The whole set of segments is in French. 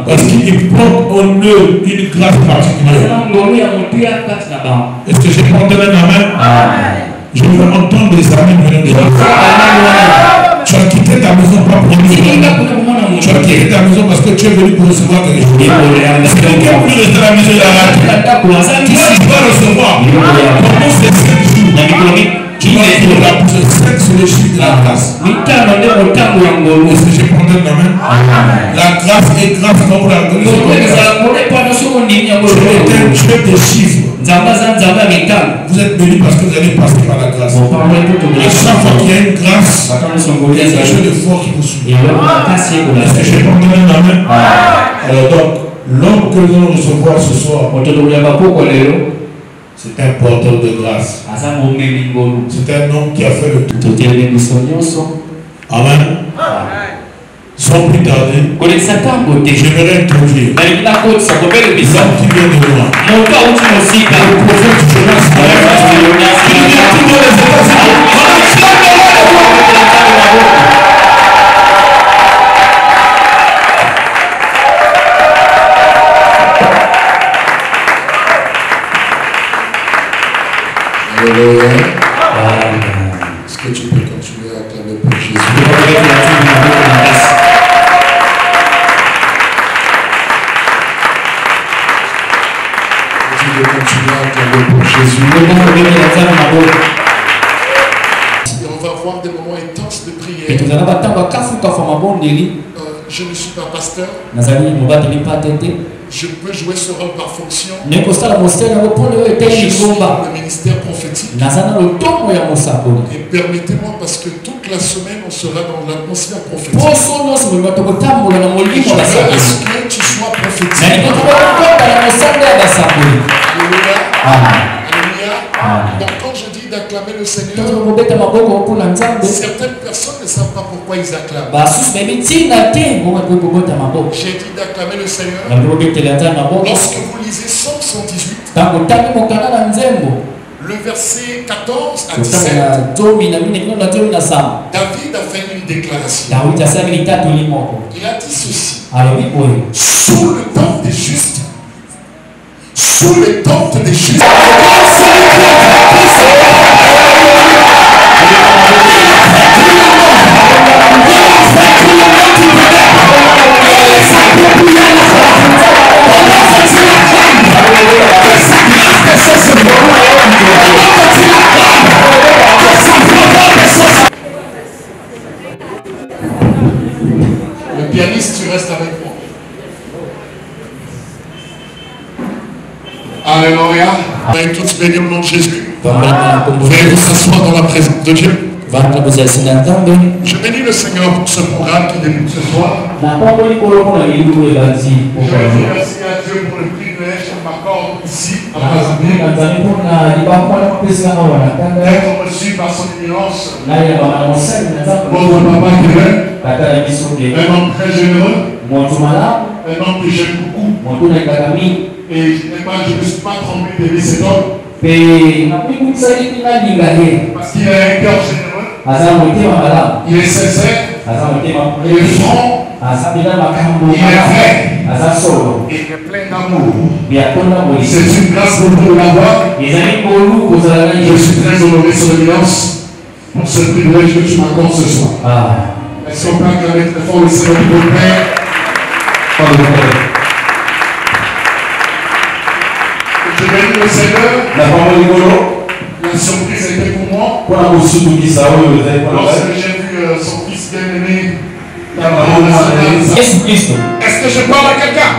Parce qu'il porte en eux une grâce particulière. Est-ce que je peux entendre un amen? Je veux entendre des amens venant de là. Tu as quitté ta maison pas pour nous. Tu as quitté ta maison parce que tu es venu pour recevoir quelque chose. Est-ce que quelqu'un peut rester à la maison et la tu dois recevoir. Pendant ces 5 jours, tu vas être là pour 5 sur le chiffre de la grâce. Est-ce que je peux entendre un amen? La grâce est grâce pour la grâce. Tu es des chiffres. Vous êtes bénis parce que vous allez passer par la grâce. À chaque fois qu'il y a une grâce, il y a quelque chose de fort qui vous suit. Est-ce que je peux entendre un amen? Alors donc, l'homme que nous allons recevoir ce soir, c'est un porteur de grâce. C'est un homme qui a fait le tout. Amen. Sans plus tarder, j'aimerais introduire l'homme qui vient de loin. Le prophète Jonas. Alléluia. Est-ce que tu peux continuer à acclamer pour Jésus? Tu peux continuer à acclamer pour Jésus. Et on va avoir des moments intenses de prière. Je ne suis pas pasteur. Je peux jouer ce rôle par fonction. Je suis le ministère prophétique. Et permettez-moi, parce que toute la semaine, on sera dans l'atmosphère prophétique. Est-ce que tu sois prophétique? Alléluia. Donc quand je dis d'acclamer le Seigneur, certaines personnes ne savent pas pourquoi ils acclament. J'ai dit d'acclamer le Seigneur. Lorsque vous lisez Psaume 118, le verset 14 à 17, David a fait une déclaration. Il a dit ceci: sous le temple des justes, sous le temple des justes, le pianiste, tu restes avec moi. Alléluia. Vous allez tous bénir au nom de Jésus. Vous allez vous asseoir dans la présence de Dieu. Je bénis le Seigneur pour ce programme qui débute ce soir. Je remercie à Dieu pour le privilège qu'il m'accorde ici à Brazzaville. D'être reçu par son éminence, votre papa Kevin, un homme très généreux, un homme que j'aime beaucoup. Et je ne me suis pas trompé d'aimer cet homme. Parce qu'il a un cœur généreux, il est sincère, il est franc, il est vrai, et il est plein d'amour. C'est une grâce pour nous de l'avoir. Je suis très honoré, son éminence, pour ce privilège que tu m'accordes ce soir. Est-ce qu'on peut acclamer très fort le Seigneur de notre Père? Je bénis le Seigneur. La surprise était pour moi. Lorsque j'ai vu son fils bien-aimé, Est-ce que je parle à quelqu'un?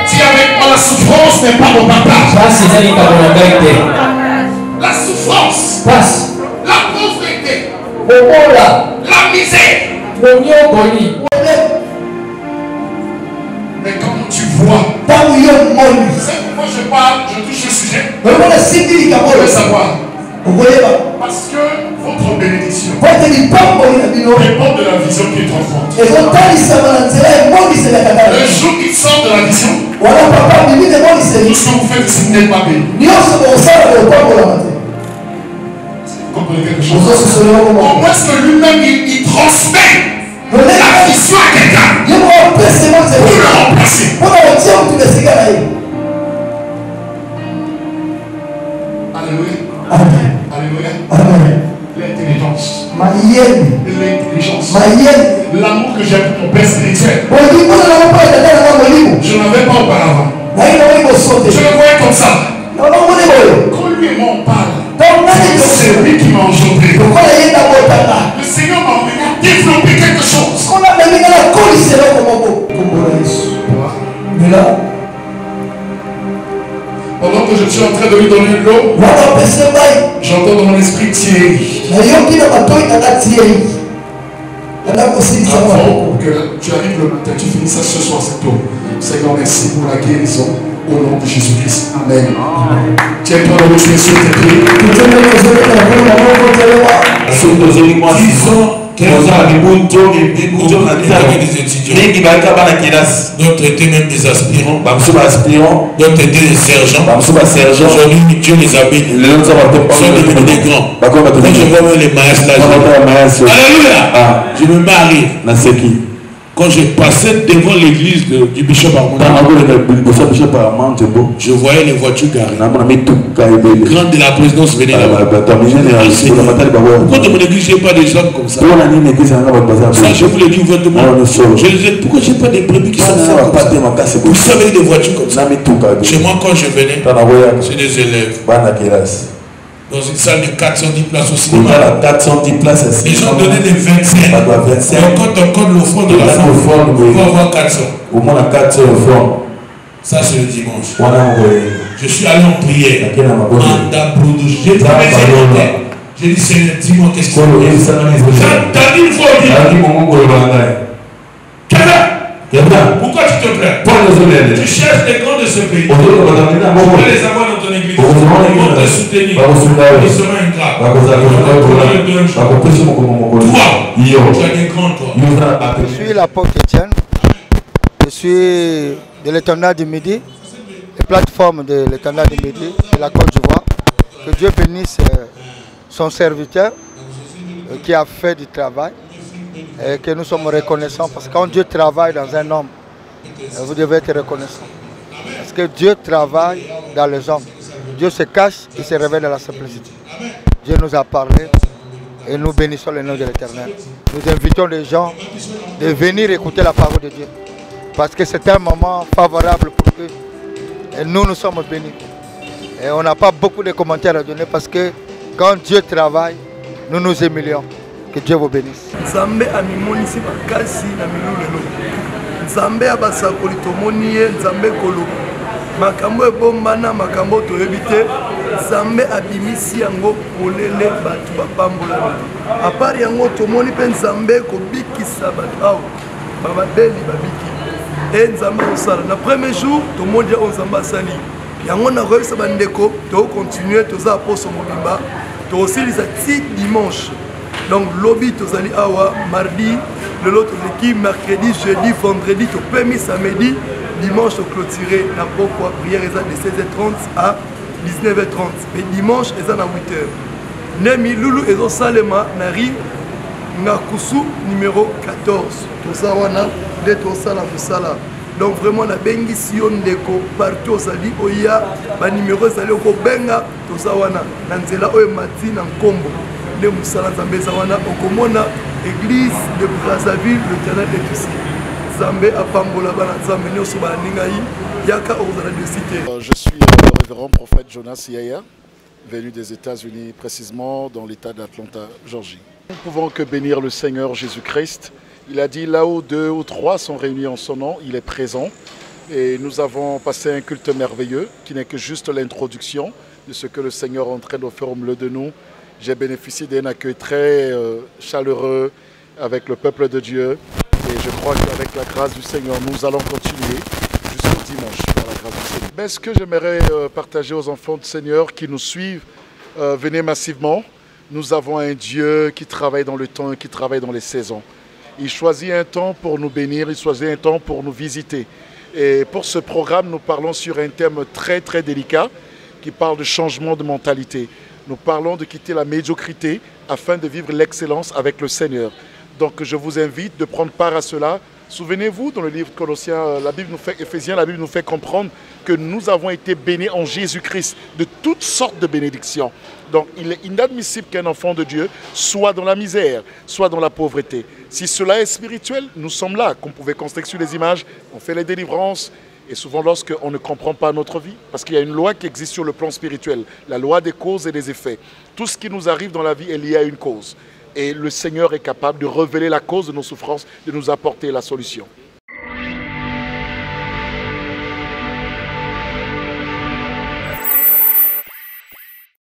Si avec moi la souffrance n'est pas mon partage. La souffrance, la pauvreté, la misère. Mais quand tu vois, moi je parle, je touche le sujet. Je veux savoir. Parce que votre bénédiction dépend de la vision qui est trop forte. Le jour qu'il sort de la vision, tout ce que vous faites ici n'est pas béni. Vous comprenez quelque chose? Au moins que lui-même il transmet la vision à quelqu'un pour le remplacer. Alléluia. Amen. Alléluia. Amen. L'intelligence. L'intelligence. L'amour que j'ai pour mon père spirituel. Je n'avais pas auparavant. Je le voyais comme ça. Quand lui et moi on parle, c'est lui qui m'a engendré. Le Seigneur m'a emmené à développer quelque chose. Mais là, pendant que je suis en train de lui donner de l'eau, j'entends dans mon esprit Thierry. Avant que tu arrives le matin, tu finis ça ce soir, cette eau. Seigneur, merci pour la guérison. Au nom de Jésus-Christ. Amen. Tiens-toi dans le ciel sur tes pieds. 10 ans. D'autres étaient même des aspirants. D'autres étaient des sergents. Aujourd'hui, Dieu les a bénis. Ils sont devenus des grands. Quand je vois même les maîtres là, alléluia. Je me marie. Quand je passais devant l'église du bishop Armand, je voyais les voitures garées. Grand de la présidence venait là-bas. Pourquoi dans mon église, je n'ai pas des hommes comme ça? Ça, je vous l'ai dit ouvertement. Je disais, pourquoi je n'ai pas des brebis qui sont forts comme ça? Vous savez des voitures comme ça. Chez moi, quand je venais, c'est des élèves. Dans une salle de 410 places au cinéma. Les gens donnaient des 25. Et quand on compte l'offrande de la femme, on va avoir 400. Ça, c'est le dimanche. Je suis allé en prière. J'ai dit, Seigneur, dis-moi qu'est-ce que c'est. J'ai entendu une fois dire. Pourquoi tu te plains? Tu cherches les grands de ce pays. Tu peux les avoir dans ton église. Ils vont te soutenir. Ils seront ingrats. Toi, tu as des grands, toi. Je suis l'apôtre Étienne. Je suis de l'Éternel du Midi, la plateforme de l'Éternel du Midi, de la Côte d'Ivoire. Que Dieu bénisse son serviteur qui a fait du travail. Et que nous sommes reconnaissants parce que quand Dieu travaille dans un homme, vous devez être reconnaissant. Parce que Dieu travaille dans les hommes. Dieu se cache, il se révèle dans la simplicité. Dieu nous a parlé et nous bénissons le nom de l'Éternel. Nous invitons les gens de venir écouter la parole de Dieu. Parce que c'est un moment favorable pour eux. Et nous sommes bénis. Et on n'a pas beaucoup de commentaires à donner parce que quand Dieu travaille, nous nous humilions. Que Dieu vous bénisse. Nzambe amimonisi makasi na milulelo. Nzambe abasakoli tomoni ye Nzambe kolo. Makambo ebombana makambo toyebite. Nzambe abimisi yango polele batu bapambola. Apart yango tomoni pe Nzambe kobikisa batu awo. Bababeli babiki. Et Nzambe osala na premier jour tomoni ya Nzambe asali. Yango na koyebisa bandeko to continuer toza aposo mobimba. To aussi les ti dimanche. Donc lobby tozali awa mardi, le lot équipe mercredi, jeudi, vendredi, to permis samedi, dimanche to clôturer na pourquoi prière est de 16h30 à 19h30 mais dimanche est à 8h. Nemi Lulu ezo salema nari Ngakusu numéro 14. Toza wana de tosala musala. Donc vraiment na bengi sion ndeko partout ozali oya ba numéro ezali ko benga toza wana na nzela oyo mati na nkombo. De Moussala Zambé Zawana, Okomona, église de Brazzaville, l'Éternel est ici. Zambé à Pambola, Zambé, Yaka de cité. Je suis le révérend prophète Jonas Yaya, venu des États-Unis, précisément dans l'état d'Atlanta, Georgie. Nous ne pouvons que bénir le Seigneur Jésus-Christ Il a dit là où 2 ou 3 sont réunis en son nom, il est présent. Et nous avons passé un culte merveilleux qui n'est que juste l'introduction de ce que le Seigneur est en train de faire au milieu de nous. J'ai bénéficié d'un accueil très chaleureux avec le peuple de Dieu. Et je crois qu'avec la grâce du Seigneur, nous allons continuer jusqu'au dimanche par la grâce du Seigneur. Mais ce que j'aimerais partager aux enfants du Seigneur qui nous suivent, venez massivement. Nous avons un Dieu qui travaille dans le temps et qui travaille dans les saisons. Il choisit un temps pour nous bénir, il choisit un temps pour nous visiter. Et pour ce programme, nous parlons sur un thème très très délicat qui parle de changement de mentalité. Nous parlons de quitter la médiocrité afin de vivre l'excellence avec le Seigneur. Donc je vous invite de prendre part à cela. Souvenez-vous, dans le livre de Colossiens, Éphésiens, la Bible nous fait comprendre que nous avons été bénis en Jésus-Christ de toutes sortes de bénédictions. Donc il est inadmissible qu'un enfant de Dieu soit dans la misère, soit dans la pauvreté. Si cela est spirituel, nous sommes là. Comme vous pouvez constater sur les images, on fait les délivrances. Et souvent lorsqu'on ne comprend pas notre vie, parce qu'il y a une loi qui existe sur le plan spirituel, la loi des causes et des effets. Tout ce qui nous arrive dans la vie est lié à une cause. Et le Seigneur est capable de révéler la cause de nos souffrances, de nous apporter la solution.